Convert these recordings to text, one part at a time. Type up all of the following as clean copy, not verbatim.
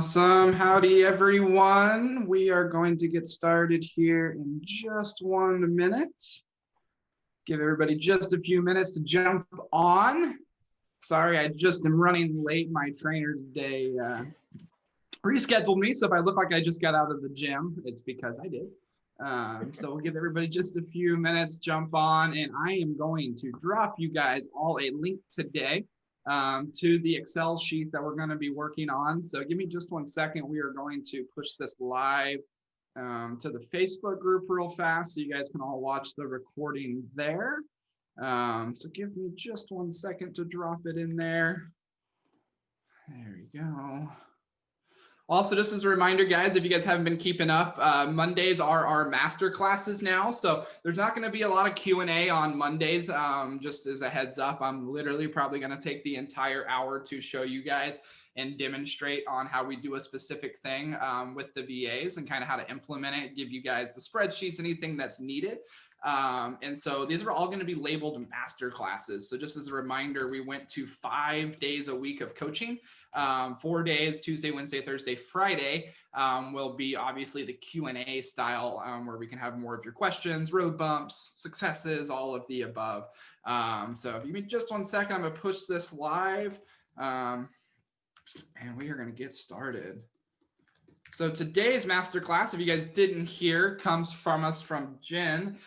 Awesome. Howdy, everyone. We are going to get started here in just 1 minute. Give everybody just a few minutes to jump on. Sorry, I just am running late. My trainer today rescheduled me. So if I look like I just got out of the gym, it's because I did. So we'll give everybody just a few minutes, jump on, and I am going to drop you guys all a link today to the Excel sheet that we're going to be working on. So give me just 1 second. We are going to push this live to the Facebook group real fast so you guys can all watch the recording there. So give me just 1 second to drop it in there. There we go. Also, just as a reminder, guys, if you guys haven't been keeping up, Mondays are our master classes now. So there's not going to be a lot of Q&A on Mondays. Just as a heads up, I'm literally probably going to take the entire hour to show you guys and demonstrate on how we do a specific thing with the VAs and kind of how to implement it, give you guys the spreadsheets, anything that's needed. And so these are all going to be labeled master classes. So just as a reminder, we went to 5 days a week of coaching. 4 days, Tuesday, Wednesday, Thursday, Friday will be obviously the Q&A style where we can have more of your questions, road bumps, successes, all of the above. So if you give me just 1 second, I'm going to push this live and we are going to get started. So today's masterclass, if you guys didn't hear, comes from Jen.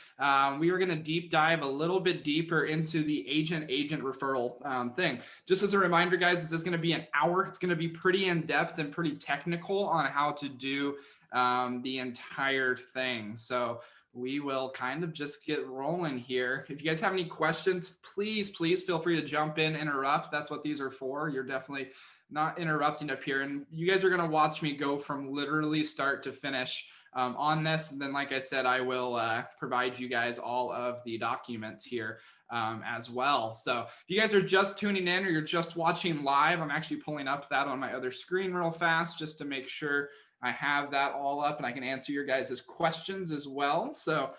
We are going to deep dive a little bit deeper into the agent referral thing. Just as a reminder, guys, this is going to be an hour. It's going to be pretty in depth and pretty technical on how to do the entire thing. So we will kind of just get rolling here. If you guys have any questions, please feel free to jump in, interrupt. That's what these are for. You're definitely not interrupting up here. And you guys are going to watch me go from literally start to finish on this. And then, like I said, I will provide you guys all of the documents here as well. So if you guys are just tuning in or you're just watching live, I'm actually pulling up that on my other screen real fast just to make sure I have that all up and I can answer your guys' questions as well. So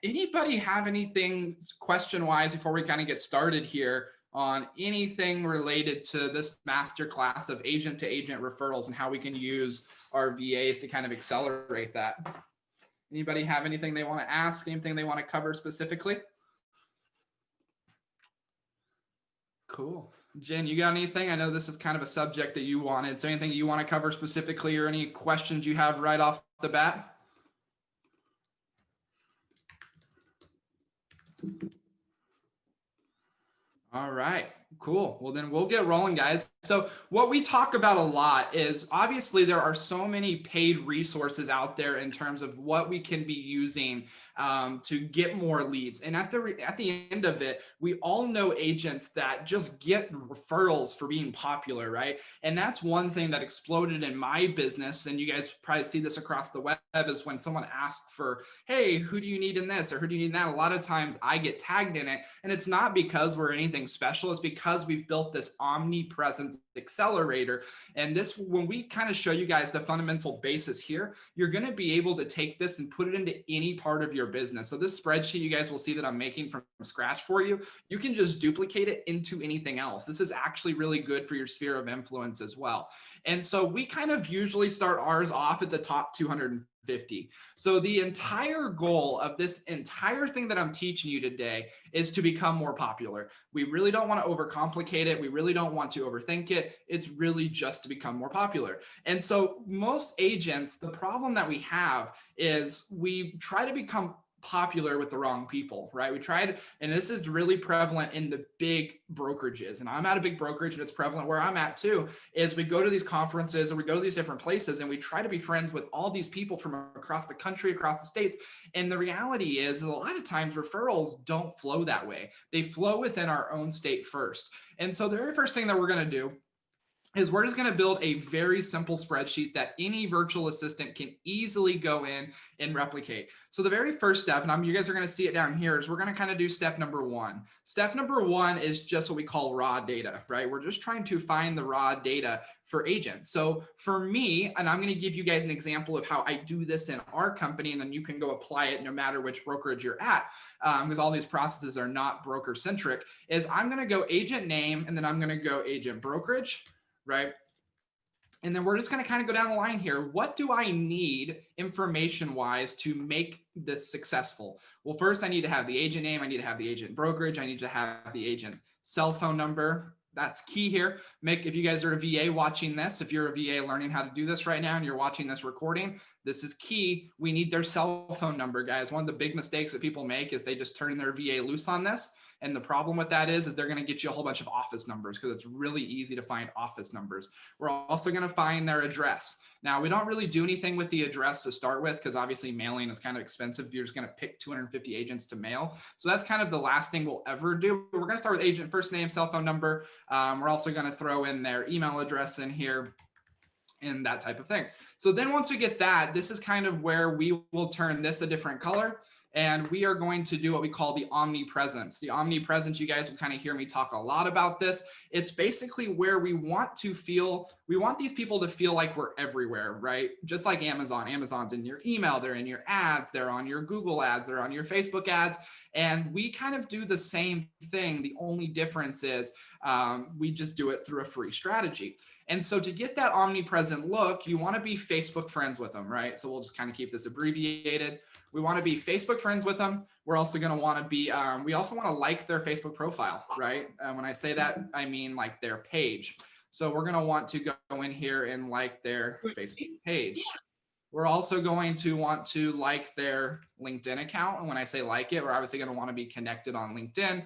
anybody have anything question-wise before we kind of get started here on anything related to this masterclass of agent-to-agent referrals and how we can use our VAs to kind of accelerate that? Anybody have anything they want to ask, anything they want to cover specifically? Cool. Jen, you got anything? I know this is kind of a subject that you wanted. So anything you want to cover specifically or any questions you have right off the bat? All right, cool. Well, then we'll get rolling, guys. So what we talk about a lot is obviously there are so many paid resources out there in terms of what we can be using to get more leads. And at the end of it, we all know agents that just get referrals for being popular, right? And that's one thing that exploded in my business. And you guys probably see this across the web is when someone asks for, hey, who do you need in this? Or who do you need in that? A lot of times I get tagged in it. And it's not because we're anything special. It's because we've built this omnipresence accelerator. And this, when we kind of show you guys the fundamental basis here, you're going to be able to take this and put it into any part of your business. So this spreadsheet you guys will see that I'm making from scratch for you, you can just duplicate it into anything else. This is actually really good for your sphere of influence as well. And so we kind of usually start ours off at the top 250. So the entire goal of this entire thing that I'm teaching you today is to become more popular. We really don't want to overcomplicate it. We really don't want to overthink it. It's really just to become more popular. And so most agents, the problem that we have is we try to become popular with the wrong people, right? We tried, and this is really prevalent in the big brokerages. And I'm at a big brokerage and it's prevalent where I'm at too, is we go to these conferences or we go to these different places and we try to be friends with all these people from across the country, across the states. And the reality is a lot of times referrals don't flow that way. They flow within our own state first. And so the very first thing that we're going to do is we're just going to build a very simple spreadsheet that any virtual assistant can easily go in and replicate. So the very first step, and you guys are going to see it down here, is we're going to kind of do step number one. Step number one is just what we call raw data, right? We're just trying to find the raw data for agents. So for me, and I'm going to give you guys an example of how I do this in our company, and then you can go apply it no matter which brokerage you're at, because all these processes are not broker centric, is I'm going to go agent name, and then I'm going to go agent brokerage, right? And then we're just going to kind of go down the line here. What do I need information-wise to make this successful? Well, first I need to have the agent name. I need to have the agent brokerage. I need to have the agent cell phone number. That's key here. If you guys are a VA watching this, if you're a VA learning how to do this right now and you're watching this recording, this is key. We need their cell phone number, guys. One of the big mistakes that people make is they just turn their VA loose on this. And the problem with that is they're going to get you a whole bunch of office numbers because it's really easy to find office numbers. We're also going to find their address. Now, we don't really do anything with the address to start with because obviously mailing is kind of expensive. You're just going to pick 250 agents to mail. So that's kind of the last thing we'll ever do. We're going to start with agent first name, cell phone number. We're also going to throw in their email address in here and that type of thing. So then once we get that, this is kind of where we will turn this a different color. And we are going to do what we call the omnipresence. The omnipresence, you guys will kind of hear me talk a lot about this. It's basically where we want these people to feel like we're everywhere, right? Just like Amazon. Amazon's in your email, they're in your ads, they're on your Google ads, they're on your Facebook ads. And we kind of do the same thing. The only difference is we just do it through a free strategy. And so to get that omnipresent look, you want to be Facebook friends with them, right? So we'll just kind of keep this abbreviated. We want to be Facebook friends with them. We're also going to want to be, we also want to like their Facebook profile, right? When I say that, I mean like their page. So we're going to want to go in here and like their Facebook page. We're also going to want to like their LinkedIn account. And when I say like it, we're obviously going to want to be connected on LinkedIn.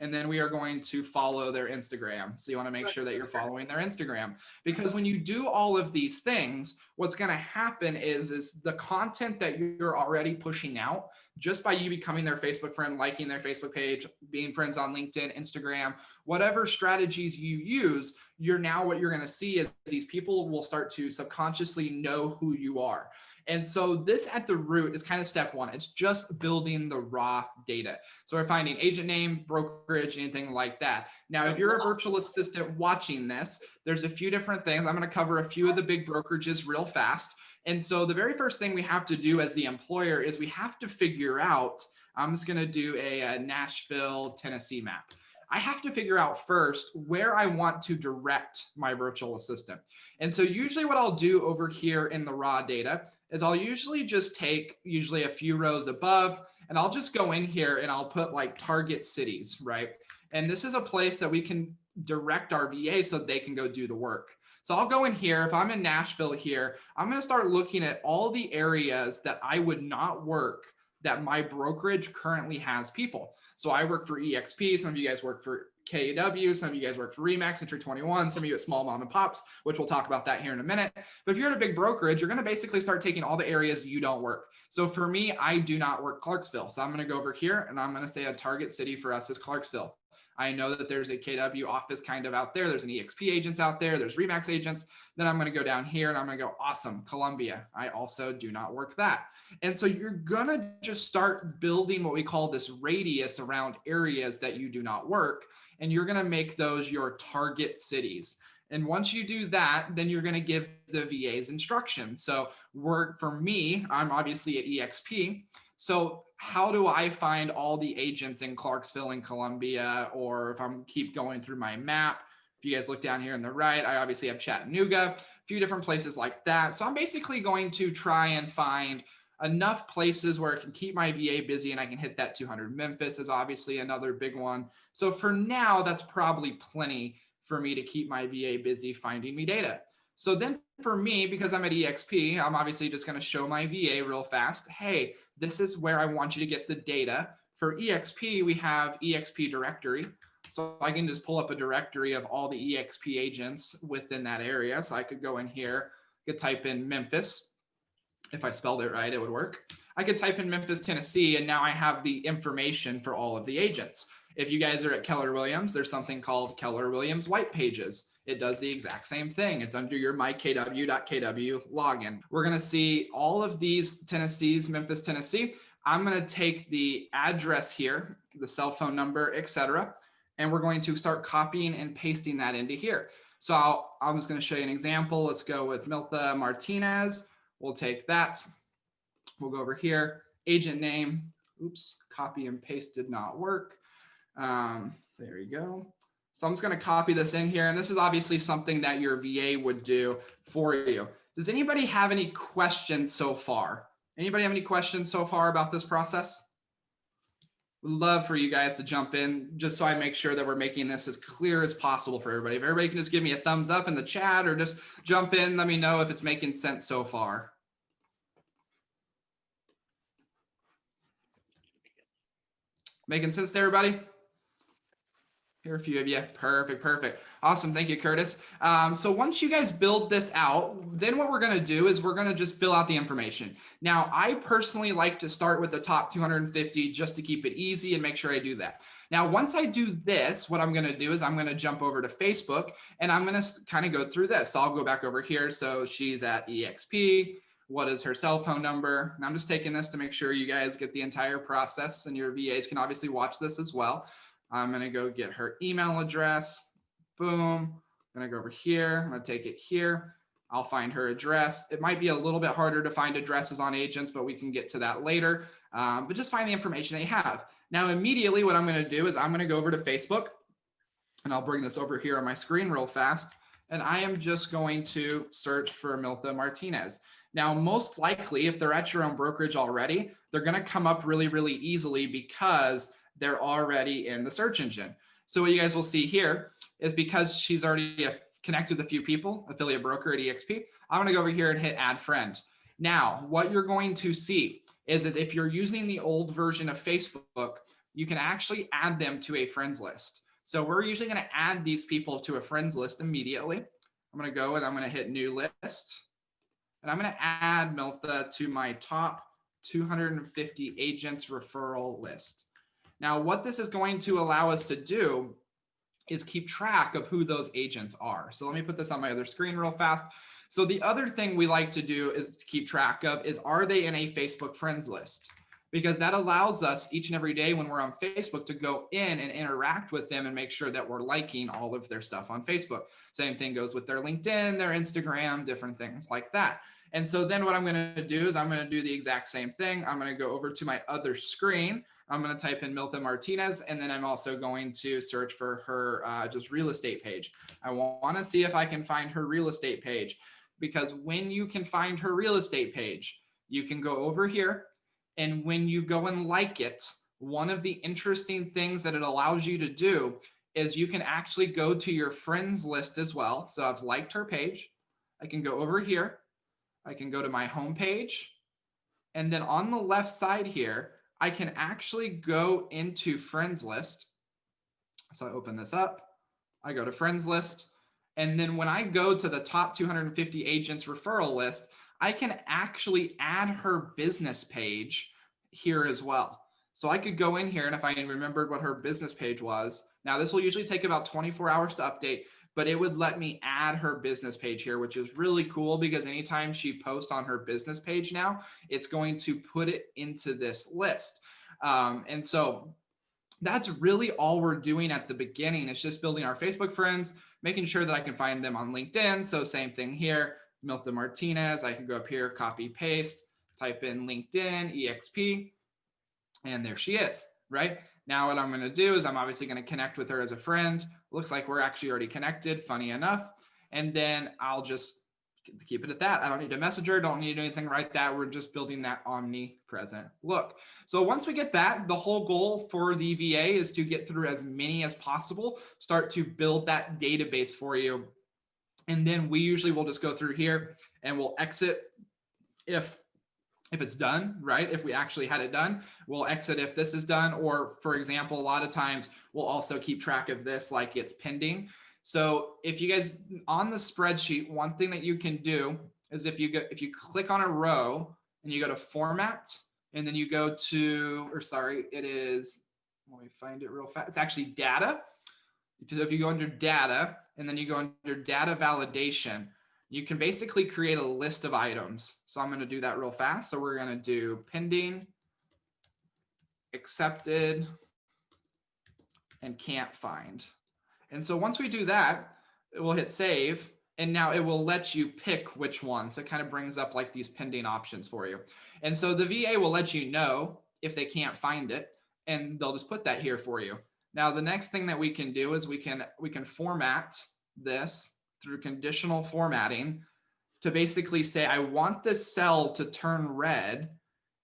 And then we are going to follow their Instagram. So you want to make sure that you're following their Instagram, because when you do all of these things, what's going to happen is the content that you're already pushing out just by you becoming their Facebook friend, liking their Facebook page, being friends on LinkedIn, Instagram, whatever strategies you use, what you're going to see is these people will start to subconsciously know who you are. And so this at the root is kind of step one. It's just building the raw data. So we're finding agent name, brokerage, anything like that. Now, if you're a virtual assistant watching this, there's a few different things. I'm going to cover a few of the big brokerages real fast. And so the very first thing we have to do as the employer is we have to figure out, I'm just going to do a Nashville, Tennessee map. I have to figure out first where I want to direct my virtual assistant. And so usually what I'll do over here in the raw data is I'll usually just take a few rows above, and I'll just go in here and I'll put like target cities, right? And this is a place that we can direct our VA so they can go do the work. So I'll go in here. If I'm in Nashville here, I'm going to start looking at all the areas that I would not work that my brokerage currently has people. So I work for EXP. Some of you guys work for KW. Some of you guys work for Remax, Entry 21. Some of you at small mom and pops, which we'll talk about that here in a minute. But if you're at a big brokerage, you're going to basically start taking all the areas you don't work. So for me, I do not work Clarksville. So I'm going to go over here and I'm going to say a target city for us is Clarksville. I know that there's a KW office kind of out there. There's an EXP agents out there. There's Remax agents. Then I'm going to go down here and I'm going to go, awesome, Columbia. I also do not work that. And so you're going to just start building what we call this radius around areas that you do not work. And you're going to make those your target cities. And once you do that, then you're going to give the VAs instructions. So for me, I'm obviously at EXP. So how do I find all the agents in Clarksville and Columbia? Or if I'm keep going through my map, if you guys look down here on the right, I obviously have Chattanooga, a few different places like that. So I'm basically going to try and find enough places where I can keep my VA busy and I can hit that 200. Memphis is obviously another big one. So for now, that's probably plenty for me to keep my VA busy finding me data. So then for me, because I'm at EXP, I'm obviously just going to show my VA real fast. Hey, this is where I want you to get the data. For EXP, we have EXP directory. So I can just pull up a directory of all the EXP agents within that area. So I could go in here, I could type in Memphis. If I spelled it right, it would work. I could type in Memphis, Tennessee, and now I have the information for all of the agents. If you guys are at Keller Williams, there's something called Keller Williams White Pages. It does the exact same thing. It's under your mykw.kw login. We're going to see all of these Tennessees, Memphis, Tennessee. I'm going to take the address here, the cell phone number, etc., and we're going to start copying and pasting that into here. So I'm just going to show you an example. Let's go with Miltha Martinez. We'll take that. We'll go over here, agent name. Oops, copy and paste did not work. There you go. So I'm just going to copy this in here. And this is obviously something that your VA would do for you. Does anybody have any questions so far? Anybody have any questions so far about this process? Would love for you guys to jump in just so I make sure that we're making this as clear as possible for everybody. If everybody can just give me a thumbs up in the chat or just jump in, let me know if it's making sense so far. Making sense to everybody? Here are a few of you. Perfect, perfect. Awesome. Thank you, Curtis. So once you guys build this out, then what we're going to do is we're going to just fill out the information. Now, I personally like to start with the top 250 just to keep it easy and make sure I do that. Now, once I do this, what I'm going to do is I'm going to jump over to Facebook and I'm going to kind of go through this. So I'll go back over here. So she's at EXP. What is her cell phone number? And I'm just taking this to make sure you guys get the entire process, and your VAs can obviously watch this as well. I'm going to go get her email address. Boom. I'm going to go over here. I'm going to take it here. I'll find her address. It might be a little bit harder to find addresses on agents, but we can get to that later. But just find the information they have. Now, immediately what I'm going to do is I'm going to go over to Facebook, and I'll bring this over here on my screen real fast. And I am just going to search for Miltha Martinez. Now, most likely, if they're at your own brokerage already, they're going to come up really, really easily because they're already in the search engine. So what you guys will see here is because she's already connected with a few people, affiliate broker at EXP, I'm going to go over here and hit add friend. Now, what you're going to see is if you're using the old version of Facebook, you can actually add them to a friends list. So we're usually going to add these people to a friends list immediately. I'm going to go and I'm going to hit new list. And I'm going to add Miltha to my top 250 agents referral list. Now, what this is going to allow us to do is keep track of who those agents are. So let me put this on my other screen real fast. So the other thing we like to do is to keep track of is, are they in a Facebook friends list? Because that allows us each and every day when we're on Facebook to go in and interact with them and make sure that we're liking all of their stuff on Facebook. Same thing goes with their LinkedIn, their Instagram, different things like that. And so then what I'm going to do is I'm going to do the exact same thing. I'm going to go over to my other screen. I'm going to type in Miltha Martinez, and then I'm also going to search for her just real estate page. I want to see if I can find her real estate page, because when you can find her real estate page, you can go over here. And when you go and like it, one of the interesting things that it allows you to do is you can actually go to your friends list as well. So I've liked her page. I can go over here. I can go to my home page. And then on the left side here, I can actually go into friends list. So I open this up. I go to friends list. And then when I go to the top 250 agents referral list, I can actually add her business page here as well. So I could go in here, and if I remembered what her business page was, now this will usually take about 24 hours to update, but it would let me add her business page here, which is really cool because anytime she posts on her business page now, it's going to put it into this list. And so that's really all we're doing at the beginning. It's just building our Facebook friends, making sure that I can find them on LinkedIn. So same thing here, Miltha Martinez. I can go up here, copy, paste, type in LinkedIn, EXP, and there she is, right? Now what I'm going to do is I'm obviously going to connect with her as a friend. Looks like we're actually already connected, funny enough. And then I'll just keep it at that. I don't need to message her, don't need anything like that. We're just building that omnipresent look. So once we get that, the whole goal for the VA is to get through as many as possible, start to build that database for you. And then we usually will just go through here and we'll exit if it's done, right? If we actually had it done, we'll exit if this is done. Or for example, a lot of times we'll also keep track of this like it's pending. So if you guys on the spreadsheet, one thing that you can do is if you click on a row and you go to format and then you go to, or sorry, it is, let me find it real fast. It's actually data. So if you go under data and then you go under data validation, you can basically create a list of items. So I'm going to do that real fast. So we're going to do pending, accepted, and can't find. And so once we do that, we'll hit save. And now it will let you pick which one. So it kind of brings up like these pending options for you. And so the VA will let you know if they can't find it, and they'll just put that here for you. Now, the next thing that we can do is we can format this through conditional formatting to basically say, I want this cell to turn red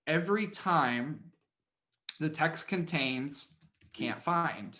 every time the text contains can't find.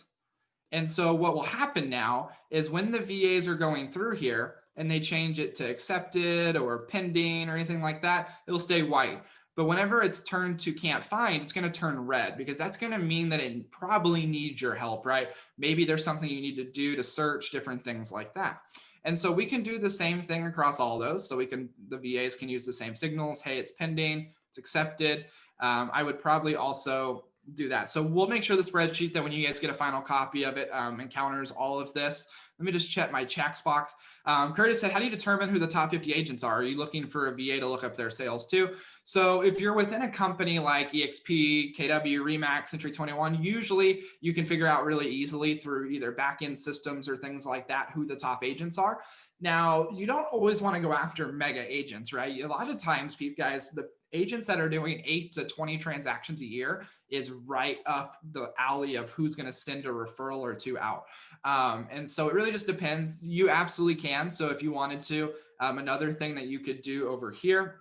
And so what will happen now is when the VAs are going through here and they change it to accepted or pending or anything like that, it'll stay white. But whenever it's turned to can't find, it's going to turn red, because that's going to mean that it probably needs your help, right? Maybe there's something you need to do to search, different things like that. And so we can do the same thing across all those. So the VAs can use the same signals. Hey, it's pending, it's accepted. I would probably also do that. So we'll make sure the spreadsheet that when you guys get a final copy of it encounters all of this. Let me just check my checks box. Curtis said, how do you determine who the top 50 agents are? Are you looking for a VA to look up their sales too? So if you're within a company like EXP, KW, Remax, Century 21, usually you can figure out really easily through either back-end systems or things like that who the top agents are. Now, you don't always want to go after mega agents, right? A lot of times, guys, the agents that are doing 8 to 20 transactions a year is right up the alley of who's going to send a referral or two out. And so it really just depends. You absolutely can. So if you wanted to, another thing that you could do over here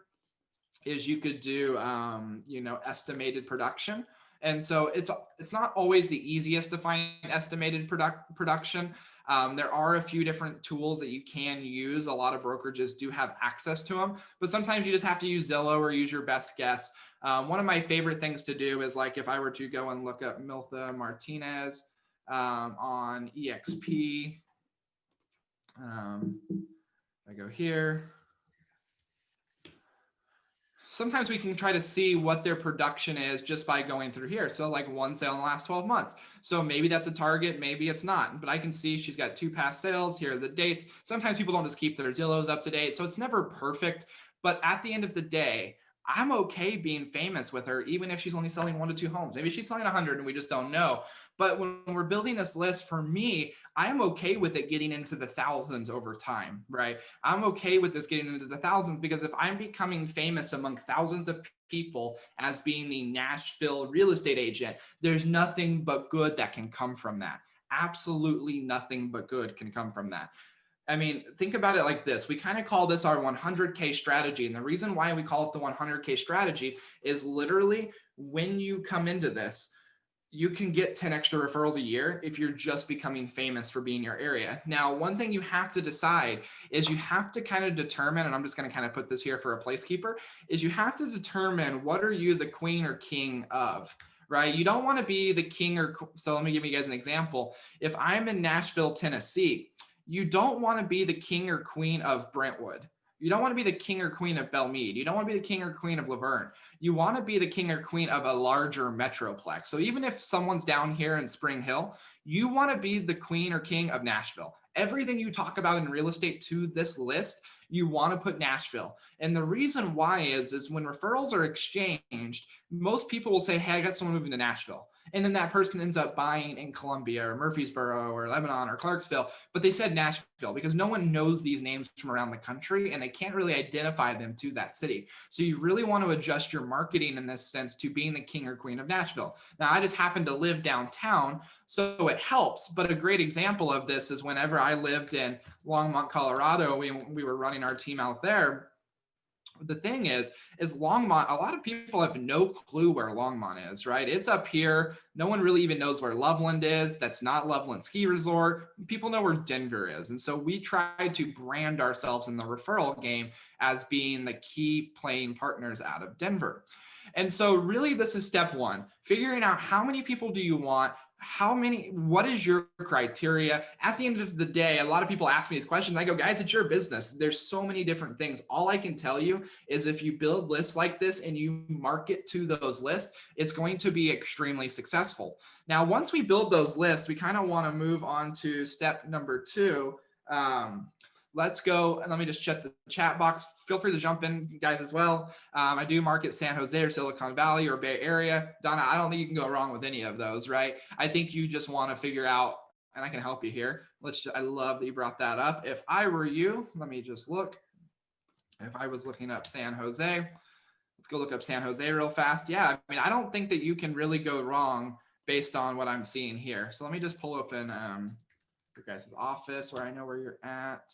is you could do, estimated production. And so it's not always the easiest to find estimated production. There are a few different tools that you can use. A lot of brokerages do have access to them, but sometimes you just have to use Zillow or use your best guess. One of my favorite things to do is, like, if I were to go and look up Miltha Martinez on EXP, I go here. Sometimes we can try to see what their production is just by going through here. So like one sale in the last 12 months. So maybe that's a target, maybe it's not, but I can see she's got 2 past sales. Here are the dates. Sometimes people don't just keep their Zillows up to date. So it's never perfect, but at the end of the day, I'm okay being famous with her, even if she's only selling 1 to 2 homes. Maybe she's selling 100 and we just don't know. But when we're building this list, for me, I am okay with it getting into the thousands over time, right? I'm okay with this getting into the thousands, because if I'm becoming famous among thousands of people as being the Nashville real estate agent, there's nothing but good that can come from that. Absolutely nothing but good can come from that. I mean, think about it like this. We kind of call this our 100K strategy. And the reason why we call it the 100K strategy is literally when you come into this, you can get 10 extra referrals a year if you're just becoming famous for being your area. Now, one thing you have to decide is you have to kind of determine, and I'm just going to kind of put this here for a placekeeper, is you have to determine what are you the queen or king of, right? You don't want to be the king or, so let me give you guys an example. If I'm in Nashville, Tennessee, you don't want to be the king or queen of Brentwood. You don't want to be the king or queen of Belmead. You don't want to be the king or queen of Laverne. You want to be the king or queen of a larger metroplex. So even if someone's down here in Spring Hill, you want to be the queen or king of Nashville. Everything you talk about in real estate to this list, you want to put Nashville. And the reason why is when referrals are exchanged, most people will say, hey, I got someone moving to Nashville. And then that person ends up buying in Columbia or Murfreesboro or Lebanon or Clarksville, but they said Nashville because no one knows these names from around the country and they can't really identify them to that city. So you really want to adjust your marketing in this sense to being the king or queen of Nashville. Now, I just happen to live downtown, so it helps. But a great example of this is whenever I lived in Longmont, Colorado, we were running our team out there. The thing is Longmont, a lot of people have no clue where Longmont is, right? It's up here. No one really even knows where Loveland is. That's not Loveland Ski Resort. People know where Denver is. And so we tried to brand ourselves in the referral game as being the key playing partners out of Denver. And so really this is step 1, figuring out how many people do you want, what is your criteria? At the end of the day, a lot of people ask me these questions. I go, guys, it's your business. There's so many different things. All I can tell you is if you build lists like this and you market to those lists, it's going to be extremely successful. Now, once we build those lists, we kind of want to move on to step number 2. Let's go, and let me just check the chat box. Feel free to jump in, guys, as well. I do market San Jose or Silicon Valley or Bay Area. Donna, I don't think you can go wrong with any of those, right? I think you just want to figure out, and I can help you here. I love that you brought that up. If I were you, let me just look. If I was looking up San Jose, let's go look up San Jose real fast. Yeah, I mean, I don't think that you can really go wrong based on what I'm seeing here. So let me just pull open your guys' office where I know where you're at.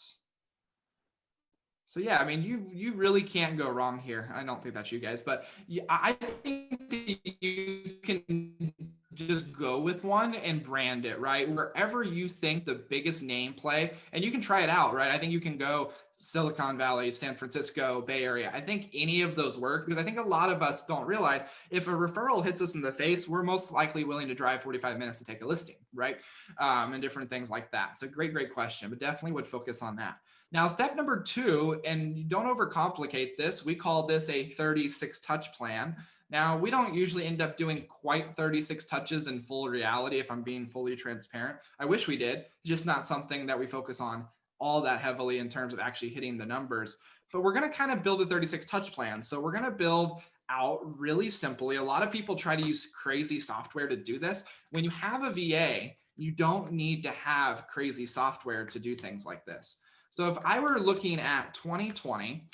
So yeah, I mean, you really can't go wrong here. I don't think that's you guys, but I think that you can just go with one and brand it, right? Wherever you think the biggest name play, and you can try it out, right? I think you can go Silicon Valley, San Francisco, Bay Area. I think any of those work because I think a lot of us don't realize if a referral hits us in the face, we're most likely willing to drive 45 minutes to take a listing, right? And different things like that. So great question, but definitely would focus on that. Now, step number 2, and you don't overcomplicate this, we call this a 36 touch plan. Now, we don't usually end up doing quite 36 touches in full reality, if I'm being fully transparent. I wish we did, just not something that we focus on all that heavily in terms of actually hitting the numbers. But we're going to kind of build a 36 touch plan. So we're going to build out really simply. A lot of people try to use crazy software to do this. When you have a VA, you don't need to have crazy software to do things like this. So if I were looking at 2020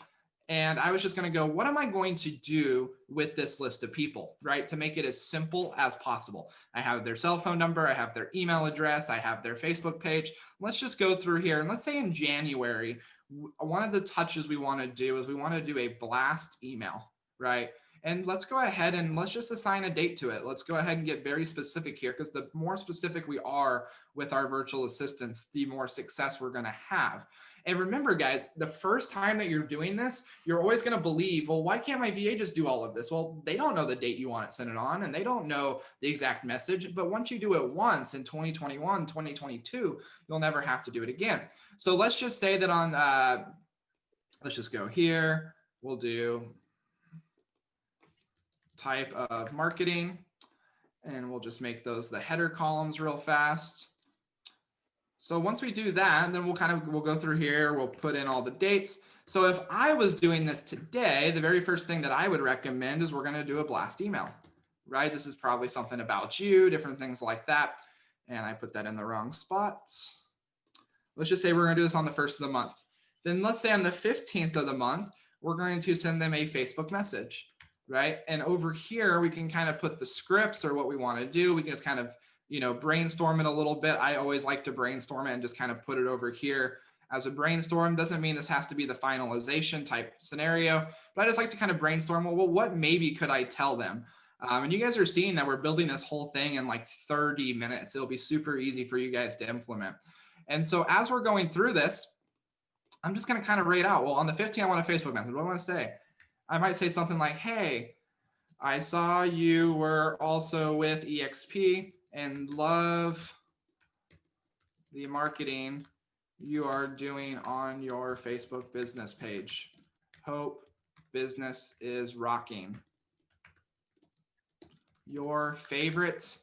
and I was just going to go, what am I going to do with this list of people, right? To make it as simple as possible. I have their cell phone number. I have their email address. I have their Facebook page. Let's just go through here. And let's say in January, one of the touches we want to do is we want to do a blast email, right? And let's go ahead and let's just assign a date to it. Let's go ahead and get very specific here because the more specific we are with our virtual assistants, the more success we're going to have. And remember, guys, the first time that you're doing this, you're always going to believe, well, why can't my VA just do all of this? Well, they don't know the date you want it sent it on, and they don't know the exact message. But once you do it once in 2021, 2022, you'll never have to do it again. So let's just say that on, let's just go here. We'll do type of marketing, and we'll just make those the header columns real fast. So once we do that, then we'll go through here, we'll put in all the dates. So if I was doing this today, the very first thing that I would recommend is we're going to do a blast email, right? This is probably something about you, different things like that. And I put that in the wrong spots. Let's just say we're going to do this on the 1st of the month. Then let's say on the 15th of the month, we're going to send them a Facebook message, right? And over here, we can kind of put the scripts or what we want to do. We can just kind of, brainstorm it a little bit. I always like to brainstorm it and just kind of put it over here as a brainstorm. Doesn't mean this has to be the finalization type scenario, but I just like to kind of brainstorm, well, what maybe could I tell them? And you guys are seeing that we're building this whole thing in like 30 minutes. It'll be super easy for you guys to implement. And so as we're going through this, I'm just going to kind of rate out, well, on the 15th, I want a Facebook message. What do I want to say? I might say something like, hey, I saw you were also with EXP and love the marketing you are doing on your Facebook business page. Hope business is rocking. Your favorite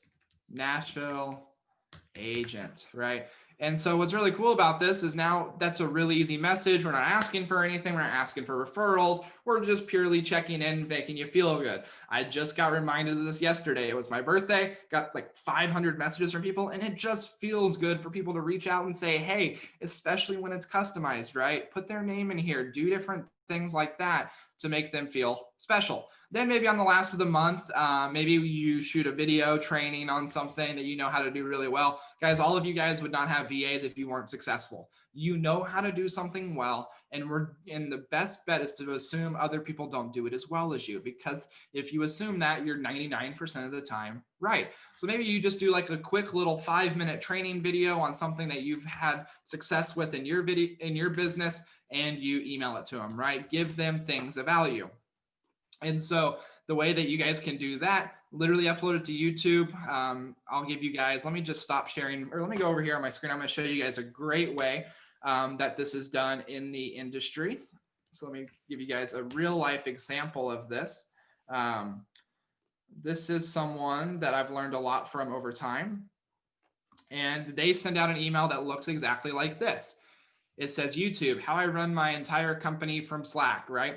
Nashville agent, right? And so what's really cool about this is now that's a really easy message. We're not asking for anything. We're not asking for referrals. We're just purely checking in, making you feel good. I just got reminded of this yesterday. It was my birthday, got like 500 messages from people, and it just feels good for people to reach out and say, hey, especially when it's customized, right? Put their name in here, do different things like that to make them feel special. Then maybe on the last of the month, maybe you shoot a video training on something that you know how to do really well. Guys, all of you guys would not have VAs if you weren't successful. You know how to do something well, and the best bet is to assume other people don't do it as well as you, because if you assume that, you're 99% of the time right. So maybe you just do like a quick little 5-minute training video on something that you've had success with in your business, and you email it to them, right? Give them things of value. And so the way that you guys can do that, literally upload it to YouTube. I'll give you guys, let me just stop sharing, or let me go over here on my screen. I'm going to show you guys a great way that this is done in the industry. So let me give you guys a real life example of this. This is someone that I've learned a lot from over time. And they send out an email that looks exactly like this. It says, YouTube, how I run my entire company from Slack, right?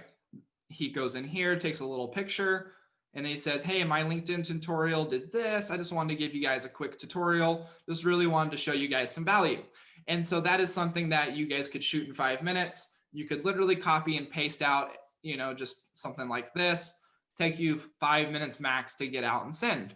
He goes in here, takes a little picture, and then he says, hey, my LinkedIn tutorial did this. I just wanted to give you guys a quick tutorial. Just really wanted to show you guys some value. And so that is something that you guys could shoot in 5 minutes. You could literally copy and paste out, just something like this. Take you 5 minutes max to get out and send.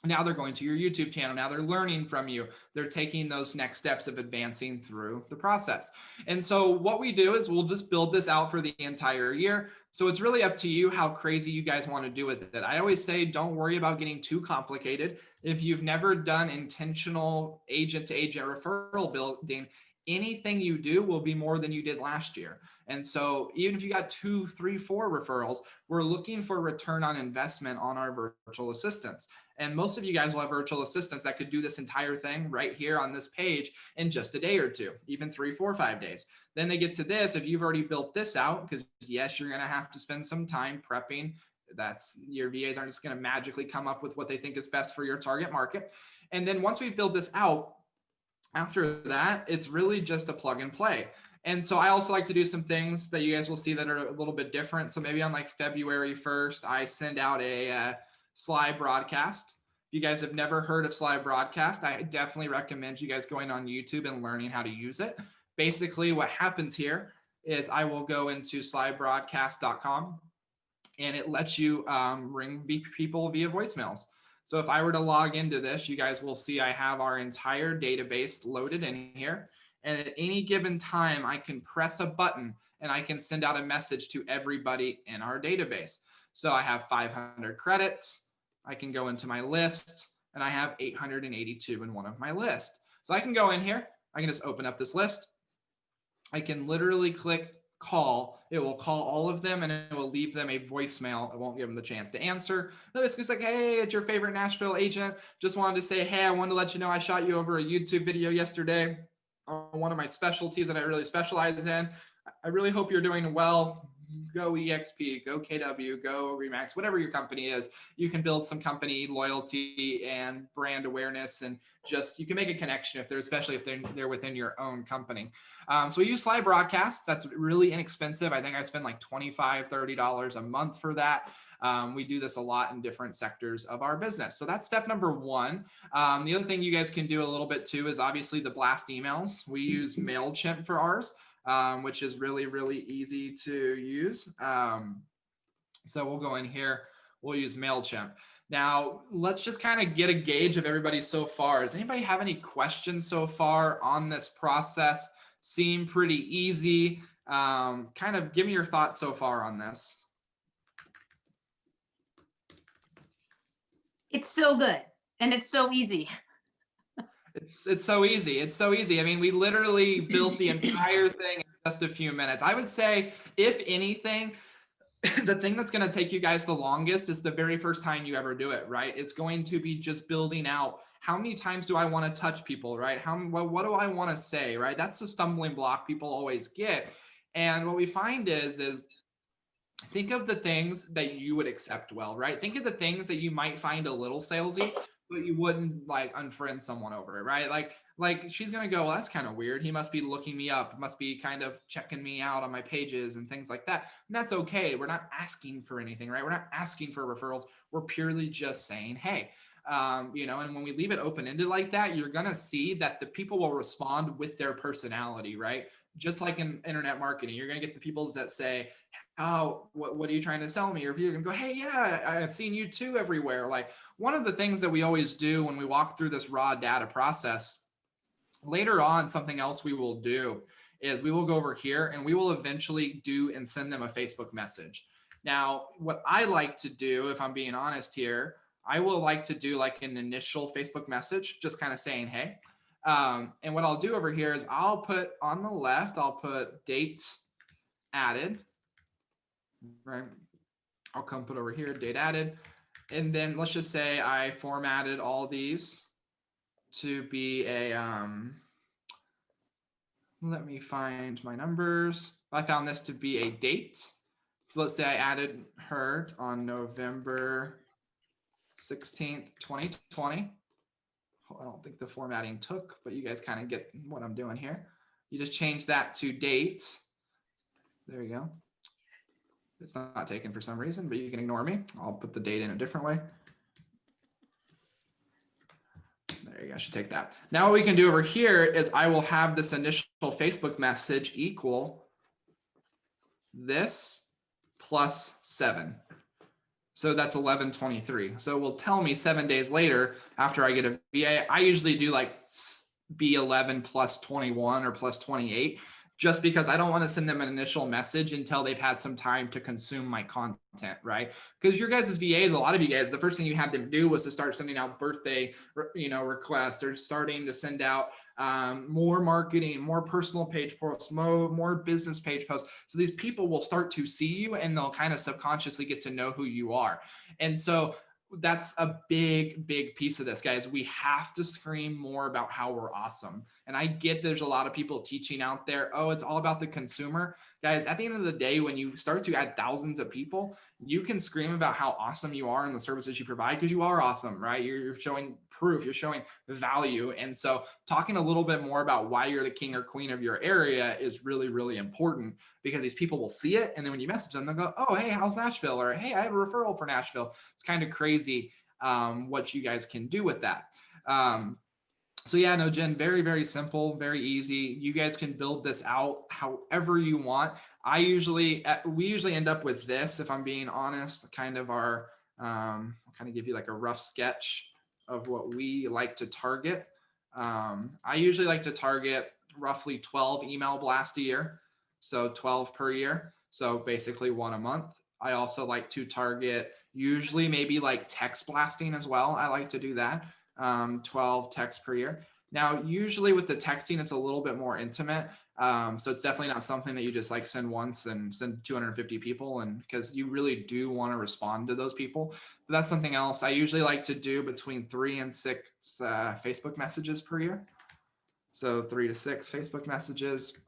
Now they're going to your YouTube channel. Now they're learning from you. They're taking those next steps of advancing through the process. And so what we do is we'll just build this out for the entire year. So it's really up to you how crazy you guys want to do with it. I always say, don't worry about getting too complicated. If you've never done intentional agent-to-agent referral building, anything you do will be more than you did last year. And so even if you got 2, 3, 4 referrals, we're looking for return on investment on our virtual assistants. And most of you guys will have virtual assistants that could do this entire thing right here on this page in just a day or two, even 3, 4, 5 days. Then they get to this, if you've already built this out, because yes, you're going to have to spend some time prepping. That's, your VAs aren't just going to magically come up with what they think is best for your target market. And then once we build this out, after that, it's really just a plug and play. And so I also like to do some things that you guys will see that are a little bit different. So maybe on like February 1st, I send out a Sly broadcast. If you guys have never heard of Sly broadcast, I definitely recommend you guys going on YouTube and learning how to use it. Basically what happens here is I will go into slybroadcast.com and it lets you ring people via voicemails. So if I were to log into this, you guys will see I have our entire database loaded in here. And at any given time, I can press a button and I can send out a message to everybody in our database. So I have 500 credits. I can go into my list and I have 882 in one of my lists. So I can go in here. I can just open up this list. I can literally click call. It will call all of them and it will leave them a voicemail. It won't give them the chance to answer. No, it's just like, hey, it's your favorite Nashville agent. Just wanted to say, hey, I wanted to let you know I shot you over a YouTube video yesterday on one of my specialties that I really specialize in. I really hope you're doing well. Go EXP, go KW, go Remax, whatever your company is. You can build some company loyalty and brand awareness, and just you can make a connection if they're, especially if they're within your own company. So we use Sly Broadcast. That's really inexpensive. I think I spend like $25, $30 a month for that. We do this a lot in different sectors of our business. So that's step number one. The other thing you guys can do a little bit too is obviously the blast emails. We use MailChimp for ours. Which is really, really easy to use. So we'll go in here, we'll use MailChimp. Now, let's just kind of get a gauge of everybody so far. Does anybody have any questions so far on this process? Seem pretty easy. Kind of give me your thoughts so far on this. It's so good and it's so easy. It's so easy. It's so easy. I mean, we literally built the entire thing in just a few minutes. I would say, if anything, the thing that's going to take you guys the longest is the very first time you ever do it, right? It's going to be just building out, how many times do I want to touch people, right? What do I want to say, right? That's the stumbling block people always get. And what we find is think of the things that you would accept well, right? Think of the things that you might find a little salesy, but you wouldn't like unfriend someone over it, right? Like she's going to go, well, that's kind of weird. He must be looking me up, must be kind of checking me out on my pages and things like that. And that's okay. We're not asking for anything, right? We're not asking for referrals. We're purely just saying, hey, you know, and when we leave it open-ended like that, you're going to see that the people will respond with their personality, right? Just like in internet marketing, you're going to get the people that say, oh, what are you trying to sell me? Or if you're going to go, hey, yeah, I've seen you too everywhere. Like, one of the things that we always do when we walk through this raw data process, later on, something else we will do is we will go over here and we will eventually do and send them a Facebook message. Now, what I like to do, if I'm being honest here, I will like to do like an initial Facebook message, just kind of saying, hey. And what I'll do over here is I'll put on the left, I'll put dates added, right? I'll come put over here, date added. And then let's just say I formatted all these to be a, let me find my numbers. I found this to be a date. So let's say I added her on November 16th, 2020. I don't think the formatting took, but you guys kind of get what I'm doing here. You just change that to date. There you go. It's not taken for some reason, but you can ignore me. I'll put the date in a different way. There you go, I should take that. Now what we can do over here is I will have this initial Facebook message equal this plus 7. So that's 1123. So it will tell me 7 days later after I get a VA. I usually do like B11 plus 21 or plus 28, just because I don't want to send them an initial message until they've had some time to consume my content, right? Because your guys' VAs, a lot of you guys, the first thing you had them do was to start sending out birthday, requests. They're starting to send out more marketing, more personal page posts, more business page posts. So these people will start to see you and they'll kind of subconsciously get to know who you are. And so that's a big piece of this, guys. We have to scream more about how we're awesome. And I get there's a lot of people teaching out there, oh, it's all about the consumer. Guys, at the end of the day, when you start to add thousands of people, you can scream about how awesome you are and the services you provide, because you are awesome, right? You're showing proof, you're showing value. And so talking a little bit more about why you're the king or queen of your area is really important, because these people will see it. And then when you message them, they'll go, oh, hey, how's Nashville? Or, hey, I have a referral for Nashville. It's kind of crazy what you guys can do with that. So yeah, no, Jen, very simple, very easy. You guys can build this out however you want. We usually end up with this, if I'm being honest, kind of our, I'll kind of give you like a rough sketch of what we like to target. I usually like to target roughly 12 email blasts a year. So 12 per year. So basically one a month. I also like to target usually maybe like text blasting as well. I like to do that. 12 texts per year. Now, usually with the texting, it's a little bit more intimate. So it's definitely not something that you just like send once and send 250 people, and because you really do want to respond to those people. But that's something else. I usually like to do between 3 and 6 Facebook messages per year. So 3 to 6 Facebook messages.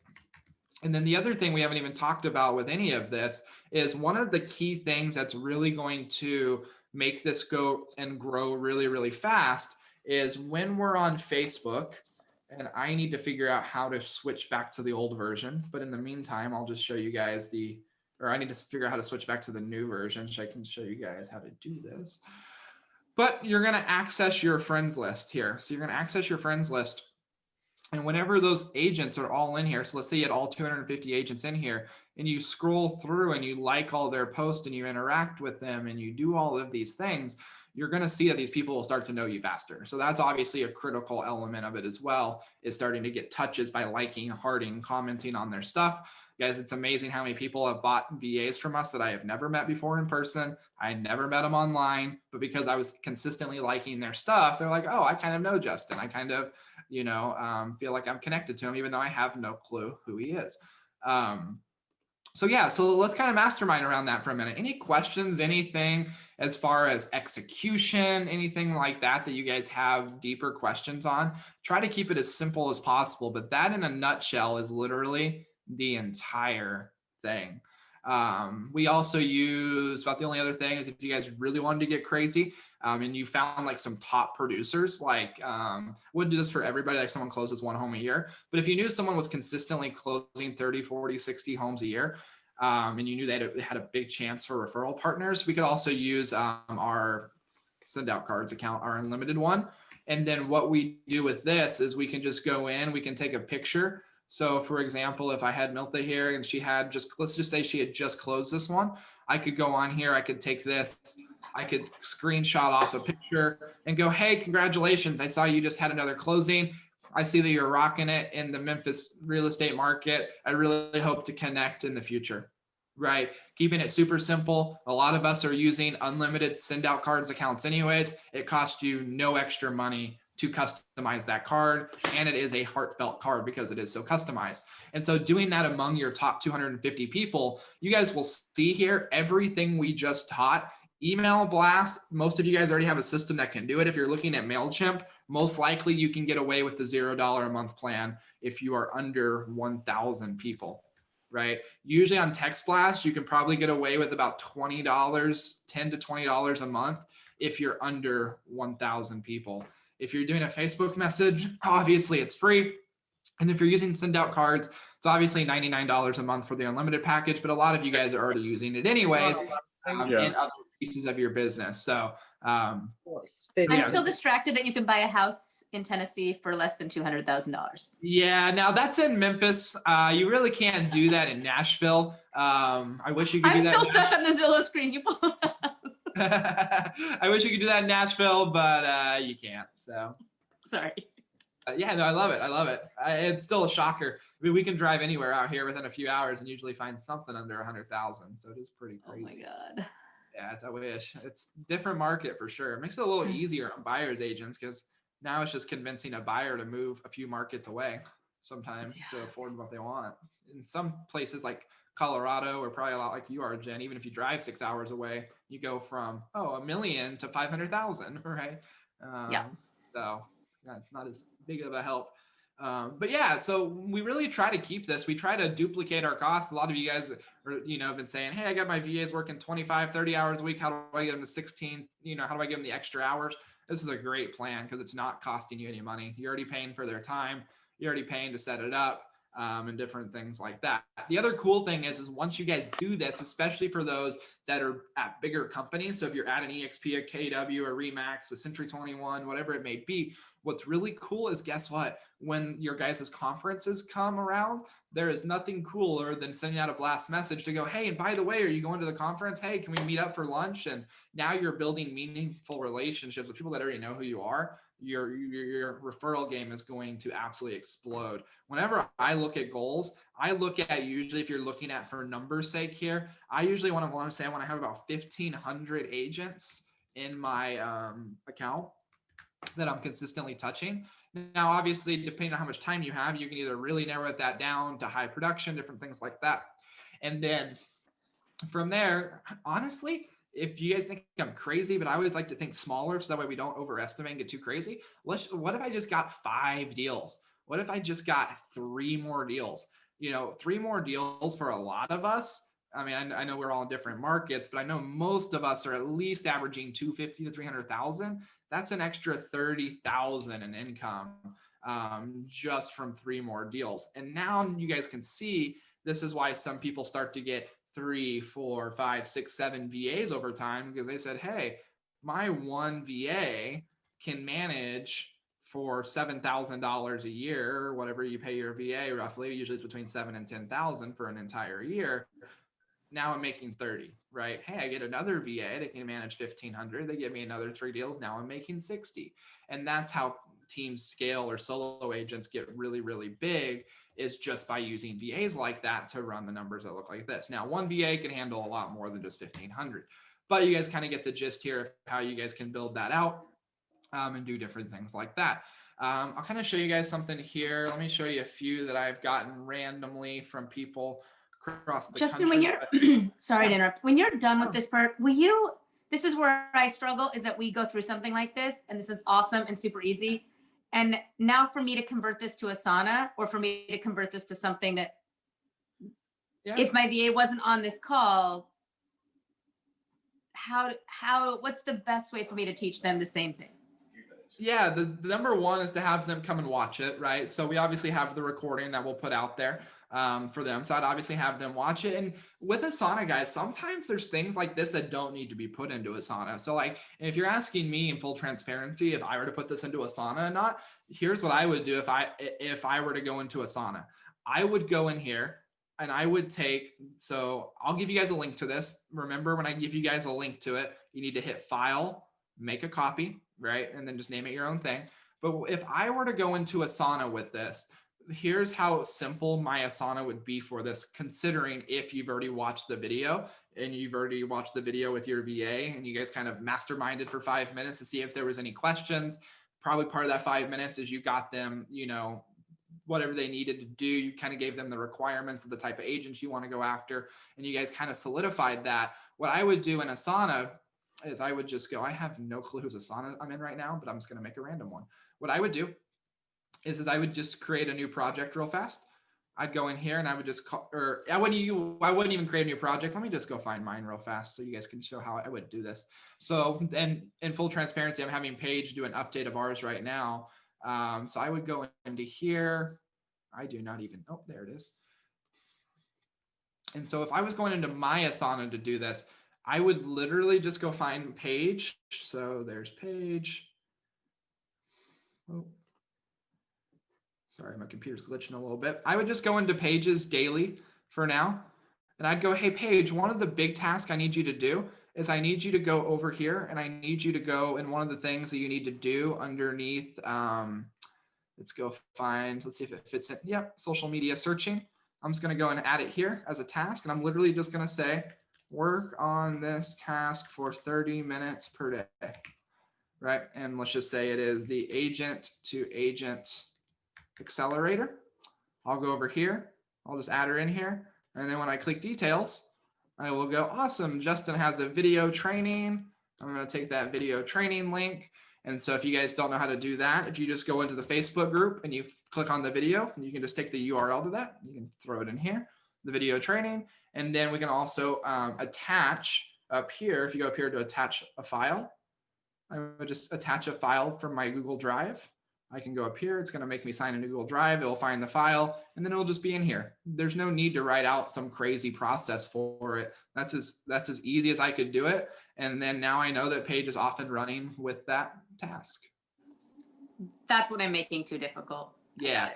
And then the other thing we haven't even talked about with any of this is one of the key things that's really going to make this go and grow really fast is when we're on Facebook. And I need to figure out how to switch back to the old version. But in the meantime, I'll just show you guys I need to figure out how to switch back to the new version so I can show you guys how to do this. But you're going to access your friends list here. So you're going to access your friends list. And whenever those agents are all in here, so let's say you had all 250 agents in here, and you scroll through and you like all their posts and you interact with them and you do all of these things, you're going to see that these people will start to know you faster. So that's obviously a critical element of it as well, is starting to get touches by liking, hearting, commenting on their stuff. Guys, it's amazing how many people have bought VAs from us that I have never met before in person. I never met them online, but because I was consistently liking their stuff, they're like, oh, I kind of know Justin. I kind of, feel like I'm connected to him, even though I have no clue who he is. So let's kind of mastermind around that for a minute. Any questions, anything as far as execution, anything like that you guys have deeper questions on? Try to keep it as simple as possible, but that in a nutshell is literally the entire thing. We also use, about the only other thing is if you guys really wanted to get crazy, and you found like some top producers, like wouldn't do this for everybody, like someone closes 1 home a year, but if you knew someone was consistently closing 30, 40, 60 homes a year, and you knew they had a big chance for referral partners, we could also use our send out cards account, our unlimited one. And then what we do with this is we can just go in, we can take a picture. So for example, if I had Miltha here and she had let's just say she had just closed this one, I could go on here, I could take this, I could screenshot off a picture and go, hey, congratulations. I saw you just had another closing. I see that you're rocking it in the Memphis real estate market. I really hope to connect in the future, right? Keeping it super simple. A lot of us are using unlimited send out cards accounts anyways. It costs you no extra money to customize that card. And it is a heartfelt card because it is so customized. And so doing that among your top 250 people, you guys will see here everything we just taught. Email blast, most of you guys already have a system that can do it. If you're looking at MailChimp, most likely you can get away with the $0 a month plan if you are under 1,000 people, right? Usually on Text Blast, you can probably get away with about $20, $10 to $20 a month if you're under 1,000 people. If you're doing a Facebook message, obviously it's free. And if you're using send out cards, it's obviously $99 a month for the unlimited package, but a lot of you guys are already using it anyways in other pieces of your business. So I'm still distracted that you can buy a house in Tennessee for less than $200,000. Yeah, now that's in Memphis. You really can't do that in Nashville. I wish you could do that. I'm still stuck on the Zillow screen. You pull it up. I wish you could do that in Nashville, but you can't. So sorry. Yeah, no, I love it. I love it. It's still a shocker. I mean, we can drive anywhere out here within a few hours and usually find something under 100,000. So it is pretty crazy. Oh my God. Yeah, I wish. It's different market for sure. It makes it a little easier on buyers agents because now it's just convincing a buyer to move a few markets away sometimes to afford what they want. In some places like Colorado, or probably a lot like you are, Jen, even if you drive 6 hours away, you go from, $1 million to 500,000, right? Yeah. So that's not as big of a help. But yeah, so we really try to keep this. We try to duplicate our costs. A lot of you guys are, have been saying, hey, I got my VAs working 25, 30 hours a week. How do I get them to 16? How do I give them the extra hours? This is a great plan because it's not costing you any money. You're already paying for their time. You're already paying to set it up. And different things like that. The other cool thing is once you guys do this, especially for those that are at bigger companies. So if you're at an EXP, a KW, or Remax, a Century 21, whatever it may be, what's really cool is, guess what? When your guys' conferences come around, there is nothing cooler than sending out a blast message to go, hey, and by the way, are you going to the conference? Hey, can we meet up for lunch? And now you're building meaningful relationships with people that already know who you are. Your referral game is going to absolutely explode. Whenever I look at goals, I look at, usually if you're looking at for numbers sake here, I usually want to have about 1,500 agents in my account that I'm consistently touching. Now, obviously, depending on how much time you have, you can either really narrow that down to high production, different things like that. And then from there, honestly, if you guys think I'm crazy, but I always like to think smaller so that way we don't overestimate and get too crazy. What if I just got 5 deals? What if I just got 3 more deals? 3 more deals for a lot of us. I mean, I know we're all in different markets, but I know most of us are at least averaging 250 to 300,000. That's an extra 30,000 in income just from 3 more deals. And now you guys can see this is why some people start to get 3, 4, 5, 6, 7 VAs over time, because they said, hey, my one VA can manage for $7,000 a year, or whatever you pay your VA roughly. Usually it's between 7 and 10,000 for an entire year. Now I'm making 30, right? Hey, I get another VA that can manage 1,500. They give me another 3 deals. Now I'm making 60. And that's how teams scale, or solo agents get really, really big, is just by using VAs like that to run the numbers that look like this. Now, one VA can handle a lot more than just 1,500, but you guys kind of get the gist here of how you guys can build that out and do different things like that. I'll kind of show you guys something here. Let me show you a few that I've gotten randomly from people across the Justin, country. When you're, sorry to interrupt, when you're done with this part, this is where I struggle, is that we go through something like this, and this is awesome and super easy. And now for me to convert this to Asana, or for me to convert this to something that, if my VA wasn't on this call, what's the best way for me to teach them the same thing? Yeah, the number one is to have them come and watch it, right? So we obviously have the recording that we'll put out there for them. So I'd obviously have them watch it. And with Asana, guys, sometimes there's things like this that don't need to be put into Asana. So like, if you're asking me in full transparency, if I were to put this into Asana or not, here's what I would do if I were to go into Asana. I would go in here and I would so I'll give you guys a link to this. Remember, when I give you guys a link to it, you need to hit File, make a copy, right? And then just name it your own thing. But if I were to go into Asana with this, here's how simple my Asana would be for this, considering if you've already watched the video and you've already watched the video with your VA and you guys kind of masterminded for 5 minutes to see if there was any questions. Probably part of that 5 minutes is you got them, whatever they needed to do. You kind of gave them the requirements of the type of agents you want to go after, and you guys kind of solidified that. What I would do in Asana is I would just go, I have no clue whose Asana I'm in right now, but I'm just going to make a random one. What I would do is I would just create a new project real fast. I'd go in here and I would just I wouldn't even create a new project. Let me just go find mine real fast so you guys can show how I would do this. So, and in full transparency, I'm having Paige do an update of ours right now. So I would go into here. I do not even, there it is. And so if I was going into my Asana to do this, I would literally just go find Paige. So there's Paige. Oh, sorry, my computer's glitching a little bit. I would just go into Paige's daily for now. And I'd go, hey, Paige, one of the big tasks I need you to do is I need you to go over here, and I need you to go, and one of the things that you need to do underneath, let's go find, let's see if it fits in. Yep, social media searching. I'm just gonna go and add it here as a task, and I'm literally just gonna say, work on this task for 30 minutes per day, right? And let's just say it is the agent to agent accelerator. I'll go over here, I'll just add her in here. And then when I click details, I will go, awesome, Justin has a video training. I'm gonna take that video training link. And so if you guys don't know how to do that, if you just go into the Facebook group and you click on the video, you can just take the URL to that. You can throw it in here, the video training. And then we can also attach up here. If you go up here to attach a file, I would just attach a file from my Google Drive. I can go up here. It's going to make me sign into Google Drive. It'll find the file, and then it'll just be in here. There's no need to write out some crazy process for it. That's as easy as I could do it. And then now I know that Paige is off and running with that task. That's what I'm making too difficult. Yeah.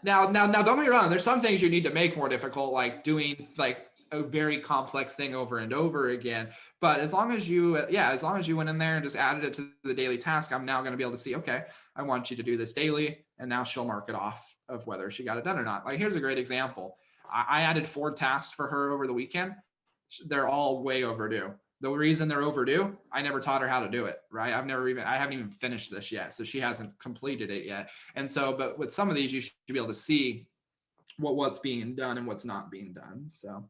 Now, don't get me wrong. There's some things you need to make more difficult, like doing like a very complex thing over and over again. But as long as you, as long as you went in there and just added it to the daily task, I'm now going to be able to see, okay, I want you to do this daily. And now she'll mark it off of whether she got it done or not. Like, here's a great example. I added 4 tasks for her over the weekend. They're all way overdue. The reason they're overdue, I never taught her how to do it, right? I haven't even finished this yet. So she hasn't completed it yet. And so, but with some of these, you should be able to see what's being done and what's not being done. So